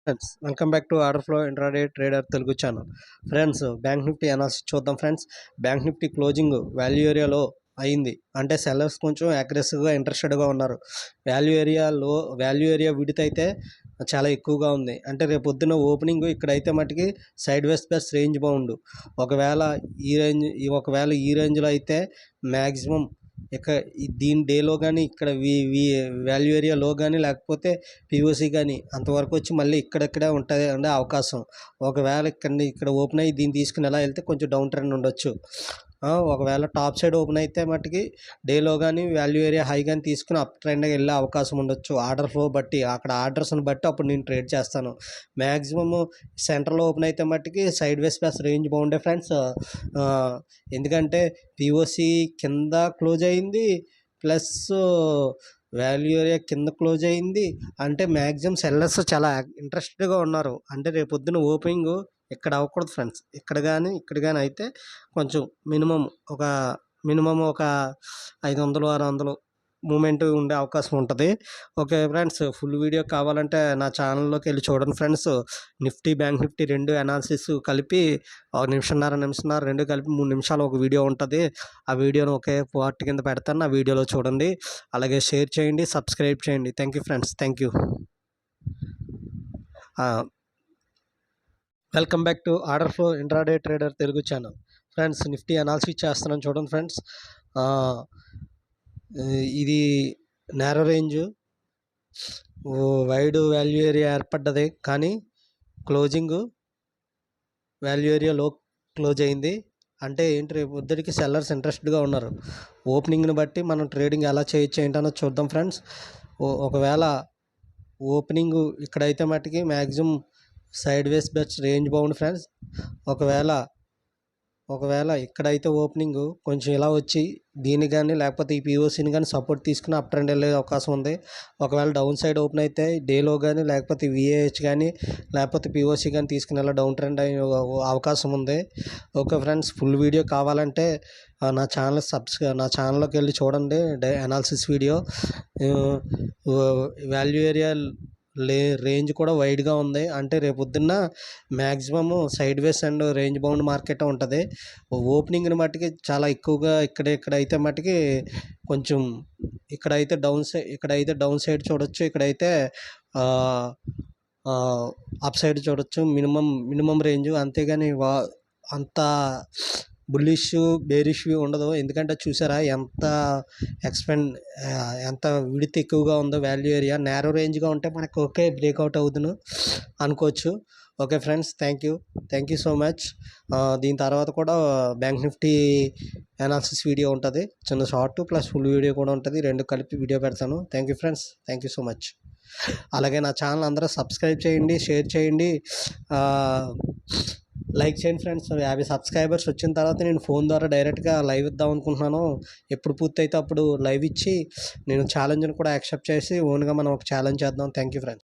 Friends welcome back to order flow intraday trader Telugu channel. Friends Bank Nifty analysis చూద్దాం. Friends Bank Nifty closing value ఏరియాలో అయింది. అంటే sellers కొంచెం అగ్రెసివ్గా ఇంట్రెస్టెడ్గా ఉన్నారు. వాల్యూ ఏరియా విడ్త్ అయితే చాలా ఎక్కువగా ఉంది. అంటే రేపు పొద్దున్న ఓపెనింగ్ ఇక్కడైతే మటుకి సైడ్ వేస్ ప్లస్ రేంజ్ బౌండ్. ఒకవేళ ఈ రేంజ్లో అయితే మ్యాక్సిమం ఇక దీని డేలో కానీ ఇక్కడ వాల్యూ ఏరియాలో కానీ లేకపోతే పిఓసి కానీ అంతవరకు వచ్చి మళ్ళీ ఇక్కడెక్కడే ఉంటుంది ఉండే అవకాశం. ఒకవేళ ఇక్కడ ఓపెన్ అయ్యి దీన్ని తీసుకుని ఎలా వెళ్తే కొంచెం డౌన్ ట్రెండ్ ఉండొచ్చు. ఒకవేళ టాప్ సైడ్ ఓపెన్ అయితే మటుకి డేలో కానీ వాల్యూ ఏరియా హై కానీ తీసుకుని అప్ ట్రెండ్గా వెళ్ళే అవకాశం ఉండొచ్చు. ఆర్డర్ ఫ్లో బట్టి అక్కడ ఆర్డర్స్ని బట్టి అప్పుడు నేను ట్రేడ్ చేస్తాను. మ్యాక్సిమము సెంటర్లో ఓపెన్ అయితే మట్టుకి సైడ్ వేస్ ప్లస్ రేంజ్ బాగుండే ఫ్రెండ్స్. ఎందుకంటే పిఓసి కింద క్లోజ్ అయింది, ప్లస్ వాల్యూ ఏరియా కింద క్లోజ్ అయింది. అంటే మ్యాక్సిమం సెల్లర్స్ చాలా ఇంట్రెస్టెడ్గా ఉన్నారు. అంటే రేపు పొద్దున ఓపెనింగ్ ఇక్కడ అవ్వకూడదు ఫ్రెండ్స్. ఇక్కడ కానీ అయితే కొంచెం మినిమం ఒక 500 600 మూమెంట్ ఉండే అవకాశం ఉంటుంది. ఓకే ఫ్రెండ్స్, ఫుల్ వీడియో కావాలంటే నా ఛానల్లోకి వెళ్ళి చూడండి ఫ్రెండ్స్. నిఫ్టీ బ్యాంక్ నిఫ్టీ రెండు అనాలిసిస్ కలిపి 1 నిమిషం రెండు కలిపి 3 నిమిషాలు ఒక వీడియో ఉంటుంది. ఆ వీడియోను ఒకే పార్ట్ కింద పెడతాను. ఆ వీడియోలో చూడండి. అలాగే షేర్ చేయండి, సబ్స్క్రైబ్ చేయండి. Thank you friends, thank you. Welcome back to order flow intraday trader Telugu channel. Friends Nifty analysis చేస్తున్నాను చూడండి ఫ్రెండ్స్. ఇది narrow range wide value area ఏర్పడ్డది, కానీ క్లోజింగ్ వాల్యూ ఏరియా లో క్లోజ్ అయింది. అంటే ఏంటి, రేపు పొద్దుడికి సెల్లర్స్ ఇంట్రెస్టెడ్గా ఉన్నారు. ఓపెనింగ్ని బట్టి మనం ట్రేడింగ్ ఎలా చేయొచ్చు ఏంటన్నది చూద్దాం ఫ్రెండ్స్. ఒకవేళ ఓపెనింగ్ ఇక్కడైతే మట్టుకి maximum sideways bets range bound friends. ఒకవేళ ఇక్కడైతే ఓపెనింగ్ కొంచెం ఇలా వచ్చి దీన్ని కానీ లేకపోతే ఈ పిఓసిని కానీ సపోర్ట్ తీసుకుని అప్ ట్రెండ్ వెళ్ళే అవకాశం ఉంది. ఒకవేళ డౌన్ సైడ్ ఓపెన్ అయితే డేలో కానీ లేకపోతే విఏహెచ్ కానీ లేకపోతే పిఓసి కానీ తీసుకుని ఇలా డౌన్ ట్రెండ్ అయ్యే అవకాశం ఉంది. ఓకే ఫ్రెండ్స్, ఫుల్ వీడియో కావాలంటే నా ఛానల్లోకి వెళ్ళి చూడండి. Analysis video. Value area range కూడా వైడ్గా ఉంది. అంటే రేపు పొద్దున్న maximum side ways and range bound market ఉంటుంది. ఓపెనింగ్ని మట్టుకి చాలా ఎక్కువగా ఇక్కడైతే మట్టుకి కొంచెం ఇక్కడైతే డౌన్ సైడ్ చూడొచ్చు, ఇక్కడైతే అప్ సైడ్ చూడొచ్చు. మినిమం రేంజ్, అంతేగాని అంత బుల్లిష్ బేరిష్ ఉండదు. ఎందుకంటే చూసారా ఎంత విడత్ ఎక్కువగా ఉందో. వాల్యూ ఏరియా నేరో రేంజ్గా ఉంటే మనకు ఓకే బ్రేక్అవుట్ అవుతును అనుకోవచ్చు. Okay friends, thank you so much. దీని తర్వాత కూడా బ్యాంక్ నిఫ్టీ అనాలిసిస్ వీడియో ఉంటుంది. చిన్న షార్ట్ ప్లస్ ఫుల్ వీడియో కూడా ఉంటుంది. రెండు కలిపి వీడియో పెడతాను. Thank you friends, thank you so much. అలాగే నా ఛానల్ అందరూ సబ్స్క్రైబ్ చేయండి, షేర్ చేయండి, లైక్ చేయండి ఫ్రెండ్స్. 50 సబ్స్క్రైబర్స్ వచ్చిన తర్వాత నేను ఫోన్ ద్వారా డైరెక్ట్గా లైవ్ ఇద్దాం అనుకుంటున్నాను. ఎప్పుడు పూర్తి అయితే అప్పుడు లైవ్ ఇచ్చి నేను ఛాలెంజ్ని కూడా యాక్సెప్ట్ చేసి ఓన్గా మనం ఒక ఛాలెంజ్ చేద్దాం. Thank you friends.